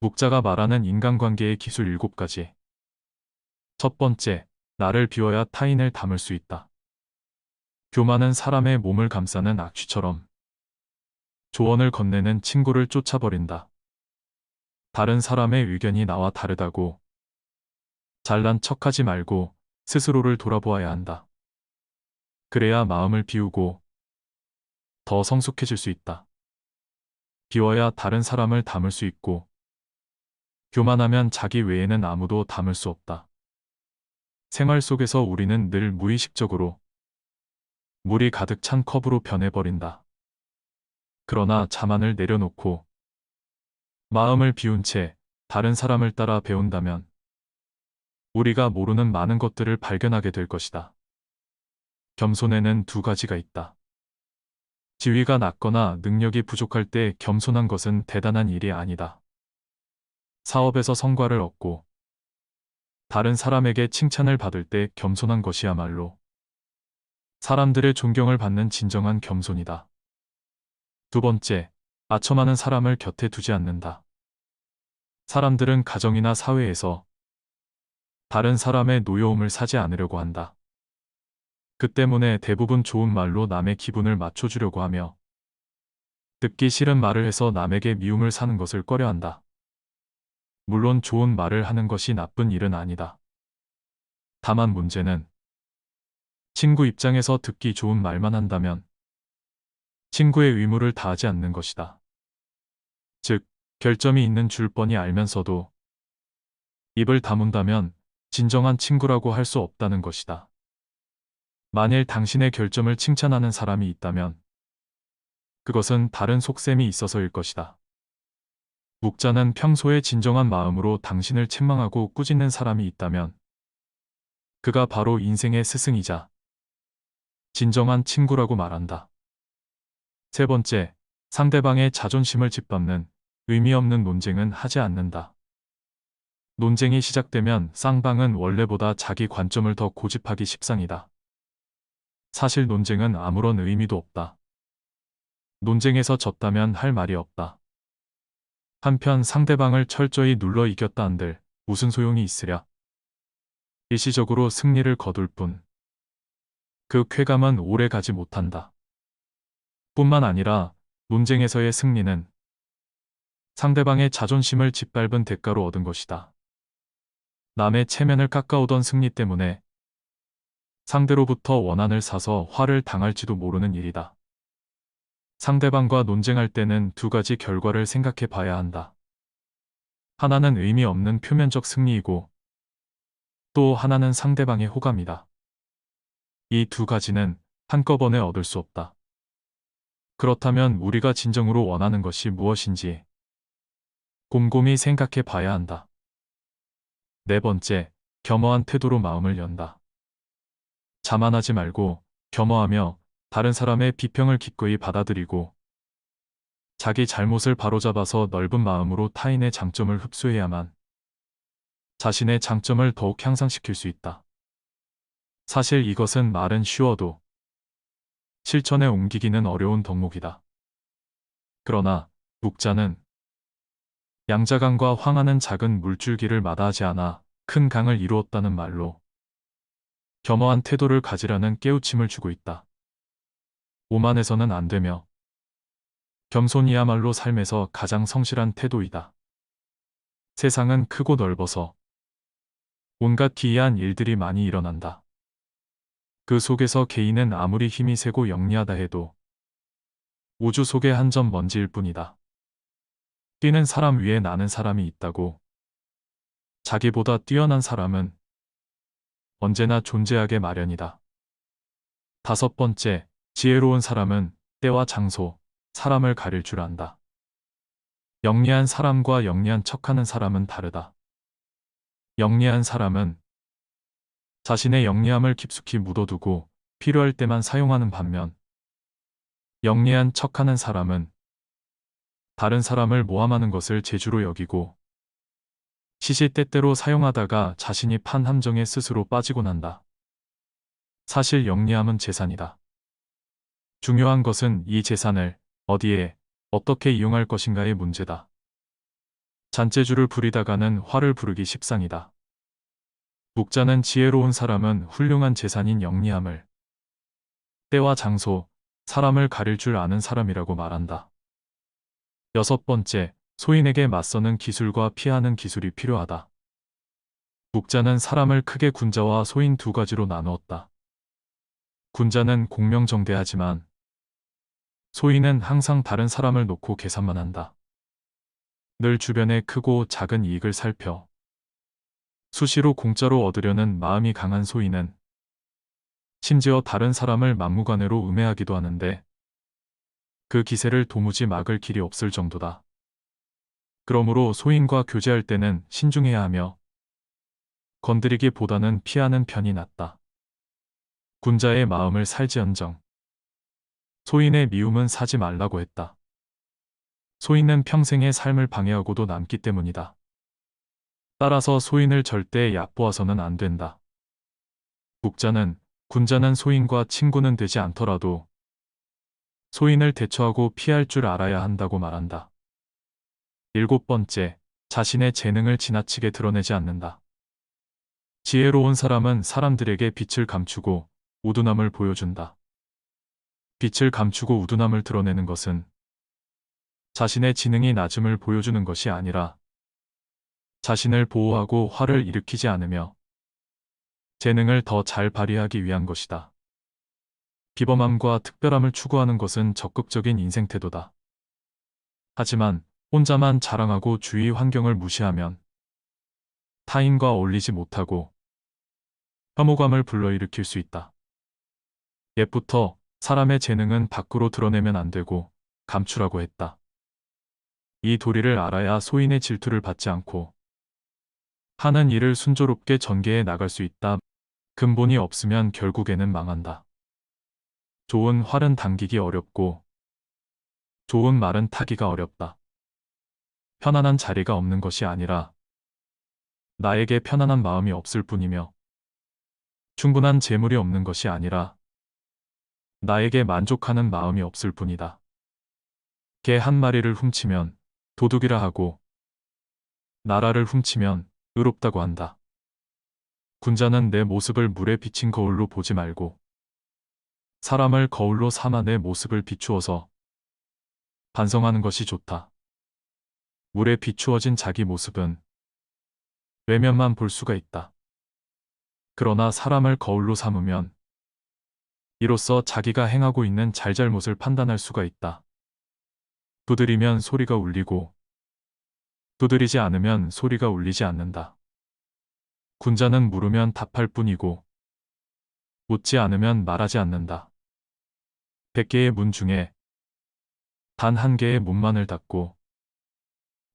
묵자가 말하는 인간관계의 기술 7가지. 첫 번째, 나를 비워야 타인을 담을 수 있다. 교만은 사람의 몸을 감싸는 악취처럼 조언을 건네는 친구를 쫓아버린다. 다른 사람의 의견이 나와 다르다고 잘난 척하지 말고 스스로를 돌아보아야 한다. 그래야 마음을 비우고 더 성숙해질 수 있다. 비워야 다른 사람을 담을 수 있고 교만하면 자기 외에는 아무도 담을 수 없다. 생활 속에서 우리는 늘 무의식적으로 물이 가득 찬 컵으로 변해버린다. 그러나 자만을 내려놓고 마음을 비운 채 다른 사람을 따라 배운다면 우리가 모르는 많은 것들을 발견하게 될 것이다. 겸손에는 2가지가 있다. 지위가 낮거나 능력이 부족할 때 겸손한 것은 대단한 일이 아니다. 사업에서 성과를 얻고 다른 사람에게 칭찬을 받을 때 겸손한 것이야말로 사람들의 존경을 받는 진정한 겸손이다. 두 번째, 아첨하는 사람을 곁에 두지 않는다. 사람들은 가정이나 사회에서 다른 사람의 노여움을 사지 않으려고 한다. 그 때문에 대부분 좋은 말로 남의 기분을 맞춰주려고 하며 듣기 싫은 말을 해서 남에게 미움을 사는 것을 꺼려한다. 물론 좋은 말을 하는 것이 나쁜 일은 아니다. 다만 문제는 친구 입장에서 듣기 좋은 말만 한다면 친구의 의무를 다하지 않는 것이다. 즉, 결점이 있는 줄 뻔히 알면서도 입을 다문다면 진정한 친구라고 할 수 없다는 것이다. 만일 당신의 결점을 칭찬하는 사람이 있다면 그것은 다른 속셈이 있어서일 것이다. 묵자는 평소에 진정한 마음으로 당신을 책망하고 꾸짖는 사람이 있다면 그가 바로 인생의 스승이자 진정한 친구라고 말한다. 세 번째, 상대방의 자존심을 짓밟는 의미 없는 논쟁은 하지 않는다. 논쟁이 시작되면 쌍방은 원래보다 자기 관점을 더 고집하기 십상이다. 사실 논쟁은 아무런 의미도 없다. 논쟁에서 졌다면 할 말이 없다. 한편 상대방을 철저히 눌러 이겼다 한들 무슨 소용이 있으랴. 일시적으로 승리를 거둘 뿐 그 쾌감은 오래 가지 못한다. 뿐만 아니라 논쟁에서의 승리는 상대방의 자존심을 짓밟은 대가로 얻은 것이다. 남의 체면을 깎아오던 승리 때문에 상대로부터 원한을 사서 화를 당할지도 모르는 일이다. 상대방과 논쟁할 때는 2가지 결과를 생각해 봐야 한다. 하나는 의미 없는 표면적 승리이고 또 하나는 상대방의 호감이다. 이 2가지는 한꺼번에 얻을 수 없다. 그렇다면 우리가 진정으로 원하는 것이 무엇인지 곰곰이 생각해 봐야 한다. 네 번째, 겸허한 태도로 마음을 연다. 자만하지 말고 겸허하며 다른 사람의 비평을 기꺼이 받아들이고 자기 잘못을 바로잡아서 넓은 마음으로 타인의 장점을 흡수해야만 자신의 장점을 더욱 향상시킬 수 있다. 사실 이것은 말은 쉬워도 실천에 옮기기는 어려운 덕목이다. 그러나 묵자는 양자강과 황하는 작은 물줄기를 마다하지 않아 큰 강을 이루었다는 말로 겸허한 태도를 가지라는 깨우침을 주고 있다. 오만해서는 안 되며 겸손이야말로 삶에서 가장 성실한 태도이다. 세상은 크고 넓어서 온갖 기이한 일들이 많이 일어난다. 그 속에서 개인은 아무리 힘이 세고 영리하다 해도 우주 속의 한 점 먼지일 뿐이다. 뛰는 사람 위에 나는 사람이 있다고 자기보다 뛰어난 사람은 언제나 존재하게 마련이다. 5번째, 지혜로운 사람은 때와 장소, 사람을 가릴 줄 안다. 영리한 사람과 영리한 척하는 사람은 다르다. 영리한 사람은 자신의 영리함을 깊숙이 묻어두고 필요할 때만 사용하는 반면 영리한 척하는 사람은 다른 사람을 모함하는 것을 재주로 여기고 시시때때로 사용하다가 자신이 판 함정에 스스로 빠지곤 한다. 사실 영리함은 재산이다. 중요한 것은 이 재산을 어디에 어떻게 이용할 것인가의 문제다. 잔재주를 부리다가는 화를 부르기 십상이다. 묵자는 지혜로운 사람은 훌륭한 재산인 영리함을, 때와 장소, 사람을 가릴 줄 아는 사람이라고 말한다. 여섯 번째, 소인에게 맞서는 기술과 피하는 기술이 필요하다. 묵자는 사람을 크게 군자와 소인 두 가지로 나누었다. 군자는 공명정대하지만 소인은 항상 다른 사람을 놓고 계산만 한다. 늘 주변의 크고 작은 이익을 살펴 수시로 공짜로 얻으려는 마음이 강한 소인은 심지어 다른 사람을 막무가내로 음해하기도 하는데 그 기세를 도무지 막을 길이 없을 정도다. 그러므로 소인과 교제할 때는 신중해야 하며 건드리기보다는 피하는 편이 낫다. 군자의 마음을 살지언정 소인의 미움은 사지 말라고 했다. 소인은 평생의 삶을 방해하고도 남기 때문이다. 따라서 소인을 절대 얕보아서는 안 된다. 묵자는 군자는 소인과 친구는 되지 않더라도 소인을 대처하고 피할 줄 알아야 한다고 말한다. 일곱 번째, 자신의 재능을 지나치게 드러내지 않는다. 지혜로운 사람은 사람들에게 빛을 감추고 우둔함을 보여준다. 빛을 감추고 우둔함을 드러내는 것은 자신의 지능이 낮음을 보여주는 것이 아니라 자신을 보호하고 화를 일으키지 않으며 재능을 더 잘 발휘하기 위한 것이다. 비범함과 특별함을 추구하는 것은 적극적인 인생 태도다. 하지만 혼자만 자랑하고 주위 환경을 무시하면 타인과 어울리지 못하고 혐오감을 불러일으킬 수 있다. 옛부터 사람의 재능은 밖으로 드러내면 안 되고 감추라고 했다. 이 도리를 알아야 소인의 질투를 받지 않고 하는 일을 순조롭게 전개해 나갈 수 있다. 근본이 없으면 결국에는 망한다. 좋은 활은 당기기 어렵고 좋은 말은 타기가 어렵다. 편안한 자리가 없는 것이 아니라 나에게 편안한 마음이 없을 뿐이며 충분한 재물이 없는 것이 아니라 나에게 만족하는 마음이 없을 뿐이다. 개 한 마리를 훔치면 도둑이라 하고 나라를 훔치면 의롭다고 한다. 군자는 내 모습을 물에 비친 거울로 보지 말고 사람을 거울로 삼아 내 모습을 비추어서 반성하는 것이 좋다. 물에 비추어진 자기 모습은 외면만 볼 수가 있다. 그러나 사람을 거울로 삼으면 이로써 자기가 행하고 있는 잘잘못을 판단할 수가 있다. 두드리면 소리가 울리고 두드리지 않으면 소리가 울리지 않는다. 군자는 물으면 답할 뿐이고 묻지 않으면 말하지 않는다. 100개의 문 중에 단 한 개의 문만을 닫고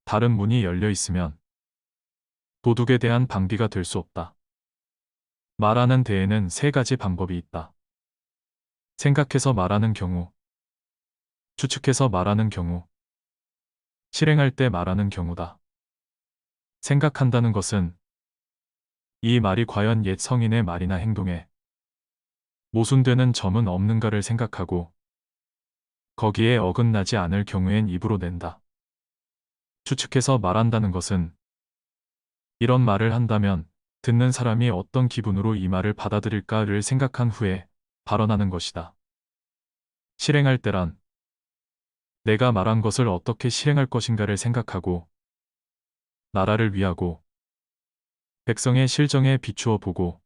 다른 문이 열려 있으면 도둑에 대한 방비가 될 수 없다. 말하는 데에는 세 가지 방법이 있다. 생각해서 말하는 경우, 추측해서 말하는 경우, 실행할 때 말하는 경우다. 생각한다는 것은 이 말이 과연 옛 성인의 말이나 행동에 모순되는 점은 없는가를 생각하고 거기에 어긋나지 않을 경우엔 입으로 낸다. 추측해서 말한다는 것은 이런 말을 한다면 듣는 사람이 어떤 기분으로 이 말을 받아들일까를 생각한 후에 발언하는 것이다. 실행할 때란 내가 말한 것을 어떻게 실행할 것인가를 생각하고 나라를 위하고 백성의 실정에 비추어 보고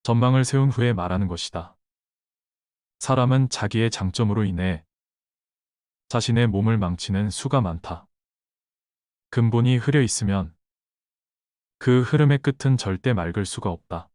전망을 세운 후에 말하는 것이다. 사람은 자기의 장점으로 인해 자신의 몸을 망치는 수가 많다. 근본이 흐려 있으면 그 흐름의 끝은 절대 맑을 수가 없다.